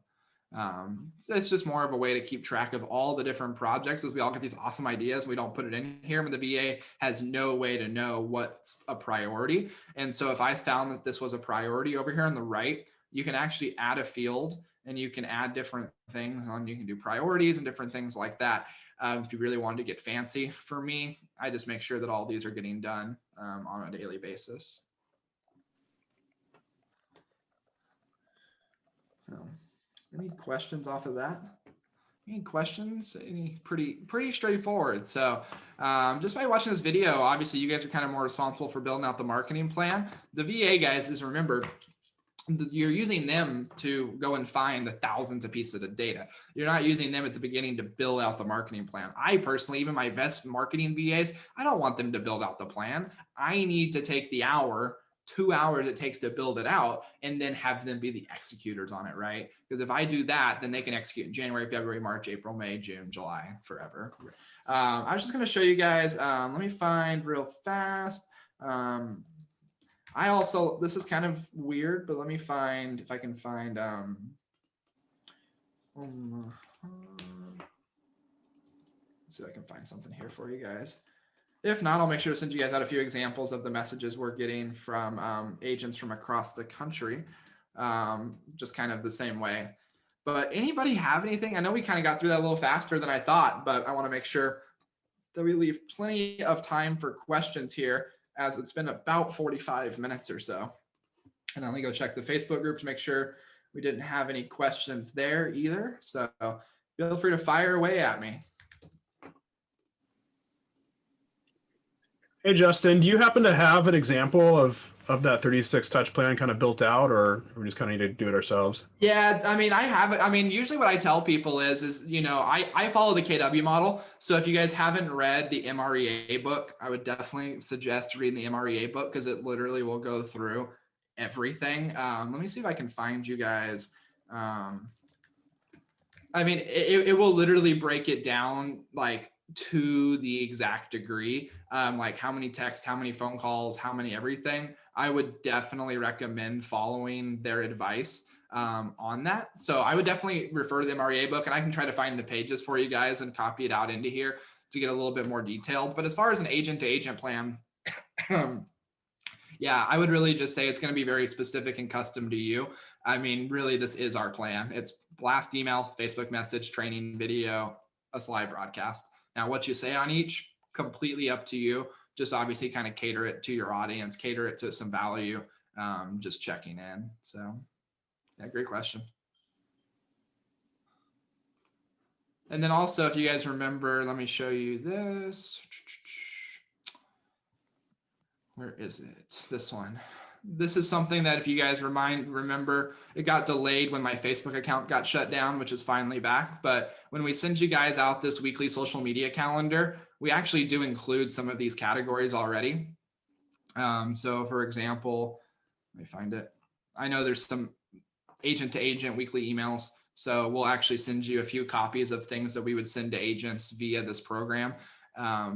it's just more of a way to keep track of all the different projects as we all get these awesome ideas. We don't put it in here, but the VA has no way to know what's a priority. And so if I found that this was a priority over here on the right, you can actually add a field and you can add different things on. You can do priorities and different things like that. If you really wanted to get fancy, for me, I just make sure that all these are getting done on a daily basis. So, any questions off of that? Any questions? Any pretty straightforward. So just by watching this video, obviously you guys are kind of more responsible for building out the marketing plan. The VA guys, is remember, you're using them to go and find the thousands of pieces of data. You're not using them at the beginning to build out the marketing plan. I personally, even my best marketing VAs, I don't want them to build out the plan. I need to take the 2 hours it takes to build it out and then have them be the executors on it, right? Because if I do that, then they can execute in January, February, March, April, May, June, July, forever. I was just going to show you guys, let me find real fast. This is kind of weird, but let me find, if I can find, let's see if I can find something here for you guys. If not, I'll make sure to send you guys out a few examples of the messages we're getting from agents from across the country, just kind of the same way. But anybody have anything? I know we kind of got through that a little faster than I thought, but I want to make sure that we leave plenty of time for questions here, as it's been about 45 minutes or so. And let me go check the Facebook group to make sure we didn't have any questions there either. So feel free to fire away at me. Hey, Justin, do you happen to have an example of that 36 touch plan kind of built out, or we just kind of need to do it ourselves? Yeah, I mean, I have it. I mean, usually what I tell people is, you know, I follow the KW model. So if you guys haven't read the MREA book, I would definitely suggest reading the MREA book, because it literally will go through everything. Let me see if I can find you guys. I mean, it will literally break it down like to the exact degree, like how many texts, how many phone calls, how many everything. I would definitely recommend following their advice on that. So I would definitely refer to the MREA book, and I can try to find the pages for you guys and copy it out into here to get a little bit more detailed. But as far as an agent to agent plan, yeah, I would really just say it's going to be very specific and custom to you. I mean, really, this is our plan. It's blast email, Facebook message, training video, a slide broadcast. Now, what you say on each, completely up to you. Just obviously kind of cater it to your audience, cater it to some value, just checking in. So yeah, great question. And then also, if you guys remember, let me show you this. Where is it? This one. this is something that if you guys remember, it got delayed when my Facebook account got shut down, which is finally back. But when we send you guys out this weekly social media calendar, we actually do include some of these categories already. So for example, let me find it. I know there's some agent to agent weekly emails. So we'll actually send you a few copies of things that we would send to agents via this program.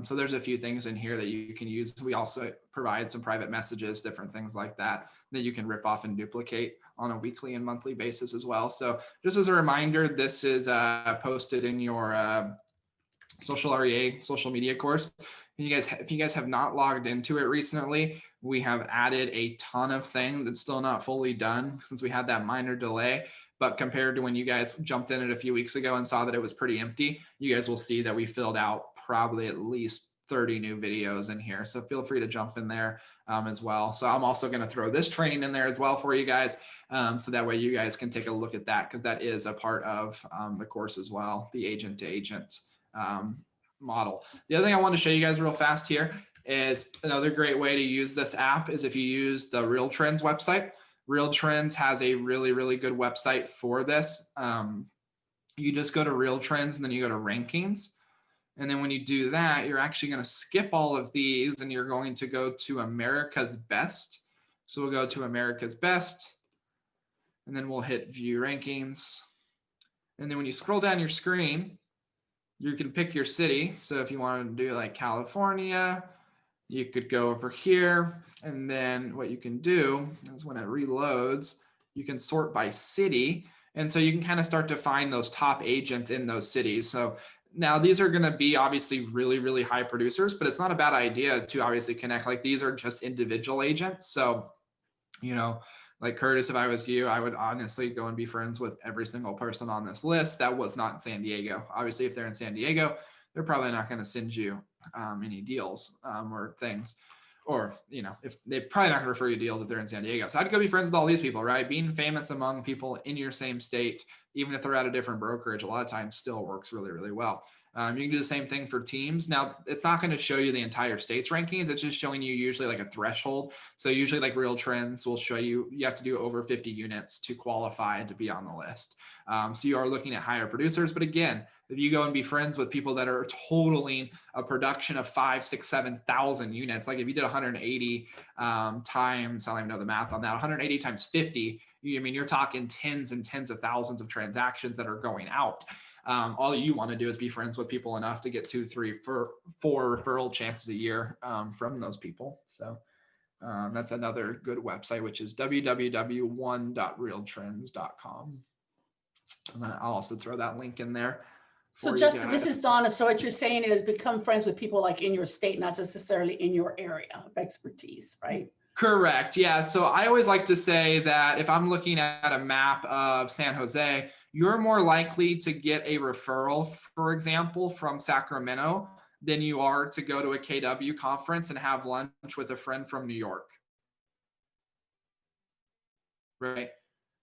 So there's a few things in here that you can use. We also provide some private messages, different things like that you can rip off and duplicate on a weekly and monthly basis as well. So just as a reminder, this is posted in your social REA social media course. If you guys have not logged into it recently, we have added a ton of things that's still not fully done since we had that minor delay. But compared to when you guys jumped in it a few weeks ago and saw that it was pretty empty, you guys will see that we filled out probably at least 30 new videos in here. So feel free to jump in there as well. So I'm also going to throw this training in there as well for you guys. So that way you guys can take a look at that, because that is a part of the course as well, the agent to agent model. The other thing I want to show you guys real fast here is another great way to use this app is if you use the Real Trends website. Real Trends has a really, really good website for this. You just go to Real Trends and then you go to rankings. And then when you do that, you're actually going to skip all of these and you're going to go to America's Best. So we'll go to America's Best and then we'll hit View Rankings. And then when you scroll down your screen, you can pick your city. So if you want to do like California, you could go over here. And then what you can do is when it reloads, you can sort by city. And so you can kind of start to find those top agents in those cities. So now these are going to be obviously really, really high producers, but it's not a bad idea to obviously connect. Like these are just individual agents. So, you know, like Curtis, if I was you, I would honestly go and be friends with every single person on this list that was not in San Diego. Obviously, if they're in San Diego, they're probably not going to send you any deals or things. Or, you know, if they're probably not going to refer you deals if they're in San Diego. So I'd go be friends with all these people, right? Being famous among people in your same state, even if they're at a different brokerage, a lot of times still works really, really well. You can do the same thing for teams. Now, it's not going to show you the entire state's rankings. It's just showing you usually like a threshold. So usually like Real Trends will show you, you have to do over 50 units to qualify to be on the list. So you are looking at higher producers. But again, if you go and be friends with people that are totaling a production of 5, 6, 7,000 units, like if you did 180 times, I don't even know the math on that, 180 times 50, I mean, you're talking tens and tens of thousands of transactions that are going out. All you want to do is be friends with people enough to get 2, 3, 4 referral chances a year from those people. So that's another good website, which is www.1.realtrends.com. And I'll also throw that link in there. So Justin, this is Donna. So what you're saying is become friends with people like in your state, not necessarily in your area of expertise, right? Correct. Yeah. So I always like to say that if I'm looking at a map of San Jose, you're more likely to get a referral, for example, from Sacramento than you are to go to a KW conference and have lunch with a friend from New York. Right.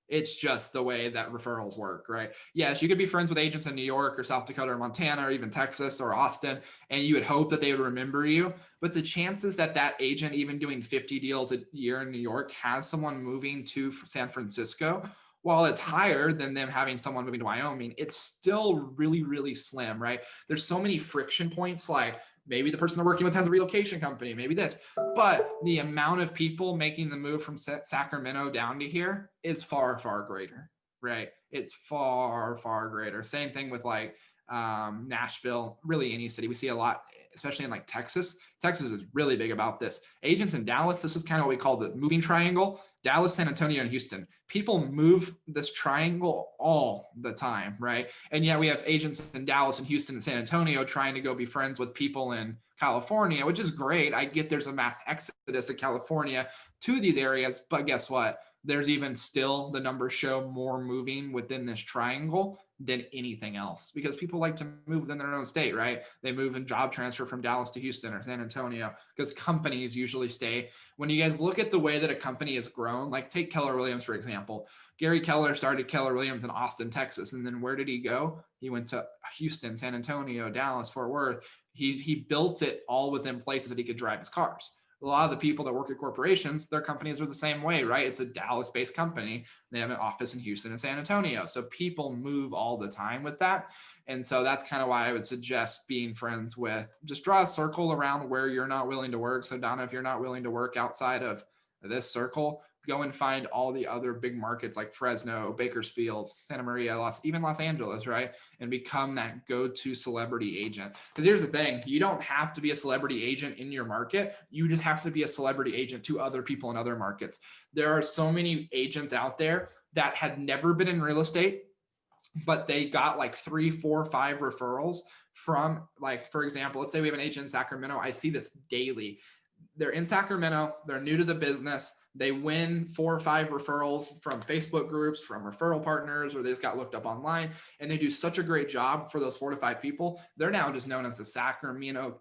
It's just the way that referrals work, right? Yes, you could be friends with agents in New York or South Dakota or Montana or even Texas or Austin, and you would hope that they would remember you. But the chances that that agent, even doing 50 deals a year in New York, has someone moving to San Francisco, while it's higher than them having someone moving to Wyoming, it's still really, really slim, right? There's so many friction points, like maybe the person they're working with has a relocation company, maybe this, but the amount of people making the move from Sacramento down to here is far, far greater, right? It's far, far greater. Same thing with like Nashville, really any city. We see a lot, especially in like Texas. Texas is really big about this. Agents in Dallas, this is kind of what we call the moving triangle. Dallas, San Antonio, and Houston. People move this triangle all the time, right? And yet we have agents in Dallas and Houston and San Antonio trying to go be friends with people in California, which is great. I get there's a mass exodus of California to these areas, but guess what? There's even still the numbers show more moving within this triangle than anything else, because people like to move within their own state, right? They move and job transfer from Dallas to Houston or San Antonio because companies usually stay. When you guys look at the way that a company has grown, like take Keller Williams, for example. Gary Keller started Keller Williams in Austin, Texas. And then where did he go? He went to Houston, San Antonio, Dallas, Fort Worth. He built it all within places that he could drive his cars, a lot of the people that work at corporations, their companies are the same way, right? It's a Dallas-based company. They have an office in Houston and San Antonio. So people move all the time with that. And so that's kind of why I would suggest being friends with, just draw a circle around where you're not willing to work. So Donna, if you're not willing to work outside of this circle, go and find all the other big markets like Fresno, Bakersfield, Santa Maria, even Los Angeles, right? And become that go-to celebrity agent. Because here's the thing, you don't have to be a celebrity agent in your market. You just have to be a celebrity agent to other people in other markets. There are so many agents out there that had never been in real estate, but they got like 3, 4, 5 referrals from, like, for example, let's say we have an agent in Sacramento. I see this daily. They're in Sacramento, they're new to the business, they win 4 or 5 referrals from Facebook groups, from referral partners, or they just got looked up online, and they do such a great job for those 4 to 5 people. They're now just known as the Sacramento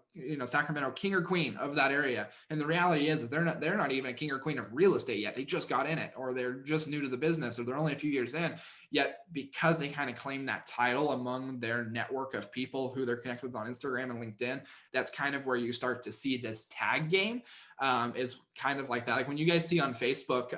king or queen of that area. And the reality is they're not even a king or queen of real estate yet. They just got in it, or they're just new to the business, or they're only a few years in. Yet because they kind of claim that title among their network of people who they're connected with on Instagram and LinkedIn, that's kind of where you start to see this tag game is kind of like that. Like when you guys see on Facebook,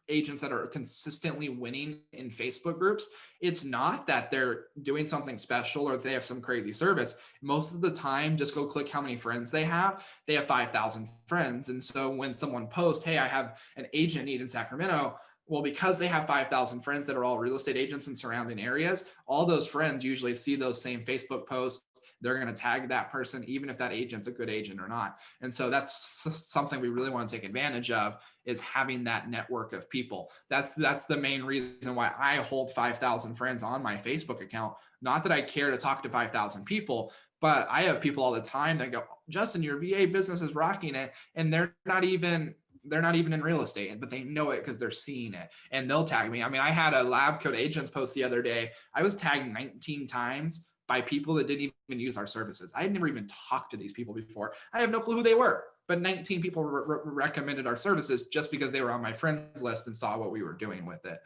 agents that are consistently winning in Facebook groups, it's not that they're doing something special or they have some crazy service. Most of the time, just go click how many friends they have. They have 5,000 friends. And so when someone posts, hey, I have an agent need in Sacramento, well, because they have 5,000 friends that are all real estate agents in surrounding areas, all those friends usually see those same Facebook posts. They're going to tag that person, even if that agent's a good agent or not. And so that's something we really want to take advantage of, is having that network of people. That's the main reason why I hold 5,000 friends on my Facebook account. Not that I care to talk to 5,000 people, but I have people all the time that go, Justin, your VA business is rocking it. And they're not even in real estate, but they know it because they're seeing it, and they'll tag me. I mean, I had a lab coat agents post the other day. I was tagged 19 times by people that didn't even use our services. I had never even talked to these people before. I have no clue who they were, but 19 people recommended our services just because they were on my friends list and saw what we were doing with it.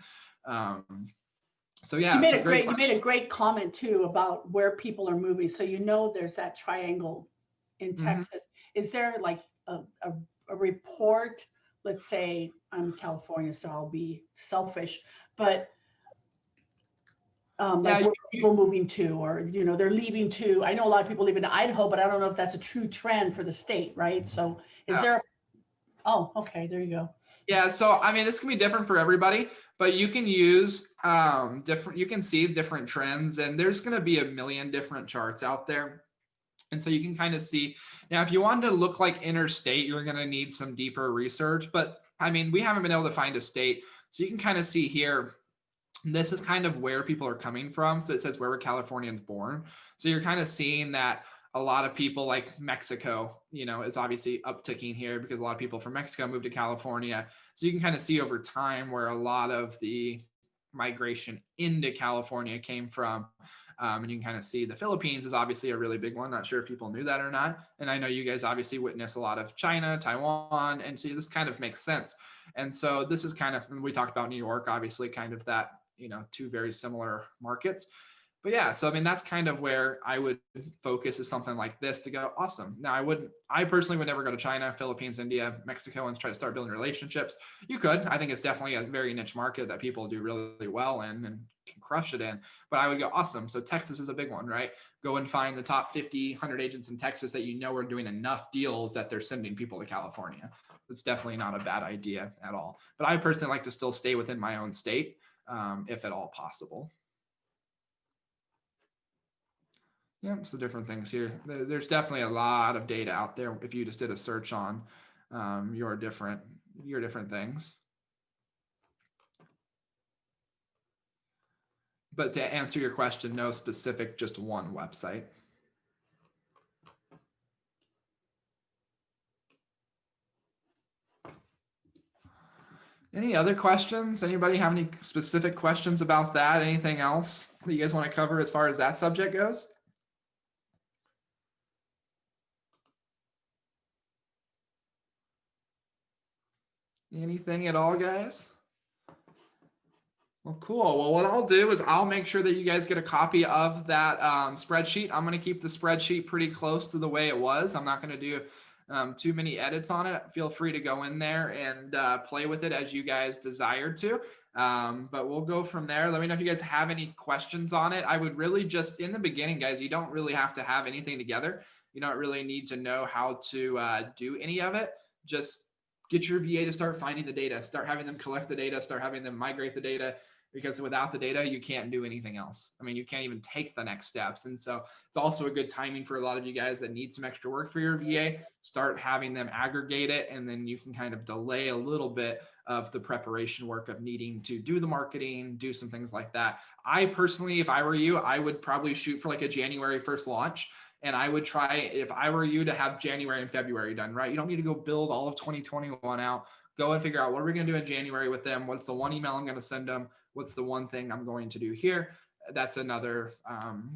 So yeah, you made a great comment too about where people are moving. So there's that triangle in Texas. Is there like a report? Let's say I'm California, so I'll be selfish, but like where people moving to, or they're leaving to. I know a lot of people live in Idaho, but I don't know if that's a true trend for the state, right? So is there? Oh, okay, there you go. Yeah, so I mean, this can be different for everybody, but you can use you can see different trends, and there's going to be a million different charts out there. And so you can kind of see. Now, if you want to look like interstate, you're going to need some deeper research, but I mean, we haven't been able to find a state. So you can kind of see here, this is kind of where people are coming from. So it says, where were Californians born? So you're kind of seeing that a lot of people, like Mexico, is obviously upticking here because a lot of people from Mexico moved to California. So you can kind of see over time where a lot of the migration into California came from. And you can kind of see the Philippines is obviously a really big one. Not sure if people knew that or not. And I know you guys obviously witness a lot of China, Taiwan, and so this kind of makes sense. And so this is kind of, we talked about New York, obviously kind of that, 2 very similar markets. But yeah, so I mean, that's kind of where I would focus, is something like this to go, awesome. Now I personally would never go to China, Philippines, India, Mexico, and try to start building relationships. You could. I think it's definitely a very niche market that people do really well in and can crush it in. But I would go, awesome. So Texas is a big one, right? Go and find the top 50, 100 agents in Texas that are doing enough deals that they're sending people to California. It's definitely not a bad idea at all. But I personally like to still stay within my own state, if at all possible. Yeah, so different things here. There's definitely a lot of data out there if you just did a search on your different things. But to answer your question, no specific, just one website. Any other questions? Anybody have any specific questions about that? Anything else that you guys want to cover as far as that subject goes? Anything at all, guys? Well, cool. Well, what I'll do is I'll make sure that you guys get a copy of that spreadsheet. I'm going to keep the spreadsheet pretty close to the way it was. I'm not going to do too many edits on it, feel free to go in there and play with it as you guys desire to. But we'll go from there. Let me know if you guys have any questions on it. I would really just, in the beginning, guys, you don't really have to have anything together. You don't really need to know how to do any of it. Just get your VA to start finding the data, start having them collect the data, start having them migrate the data, because without the data, you can't do anything else. I mean, you can't even take the next steps. And so it's also a good timing for a lot of you guys that need some extra work for your VA. Start having them aggregate it, and then you can kind of delay a little bit of the preparation work of needing to do the marketing, do some things like that. I personally, if I were you, I would probably shoot for like a January 1st launch. And I would try, if I were you, to have January and February done, right? You don't need to go build all of 2021 out. Go and figure out, what are we going to do in January with them? What's the one email I'm going to send them? What's the one thing I'm going to do here? That's another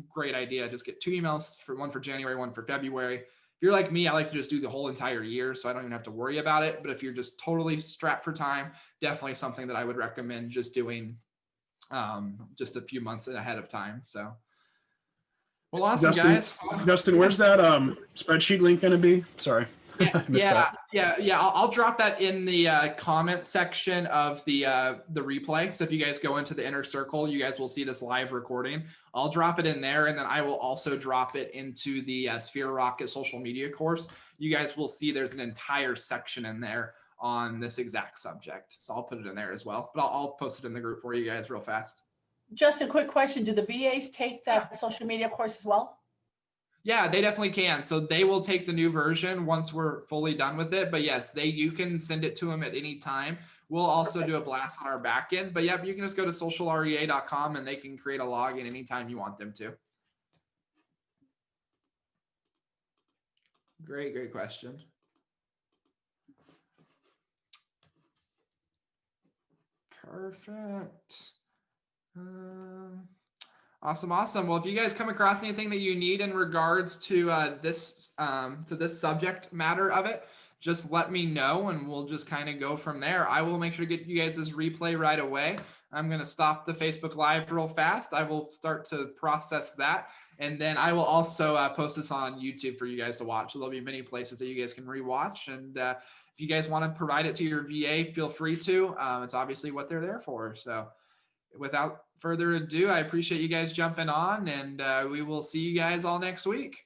great idea. Just get 2 emails, one for January, one for February. If you're like me, I like to just do the whole entire year, so I don't even have to worry about it. But if you're just totally strapped for time, definitely something that I would recommend just doing just a few months ahead of time. So. Well, awesome, guys. Justin, where's that spreadsheet link going to be? Sorry. Yeah. I'll drop that in the comment section of the replay. So if you guys go into the inner circle, you guys will see this live recording. I'll drop it in there, and then I will also drop it into the Sphere Rocket social media course. You guys will see there's an entire section in there on this exact subject. So I'll put it in there as well, but I'll post it in the group for you guys real fast. Just a quick question. Do the VAs take that social media course as well? Yeah, they definitely can. So they will take the new version once we're fully done with it. But yes, you can send it to them at any time. We'll also do a blast on our back end. But yep, you can just go to socialrea.com and they can create a login anytime you want them to. Great question. Perfect. Awesome. Well, if you guys come across anything that you need in regards to this subject matter of it, just let me know and we'll just kind of go from there. I will make sure to get you guys this replay right away. I'm going to stop the Facebook Live real fast. I will start to process that. And then I will also post this on YouTube for you guys to watch. So there'll be many places that you guys can rewatch. And if you guys want to provide it to your VA, feel free to. It's obviously what they're there for. So without further ado, I appreciate you guys jumping on, and we will see you guys all next week.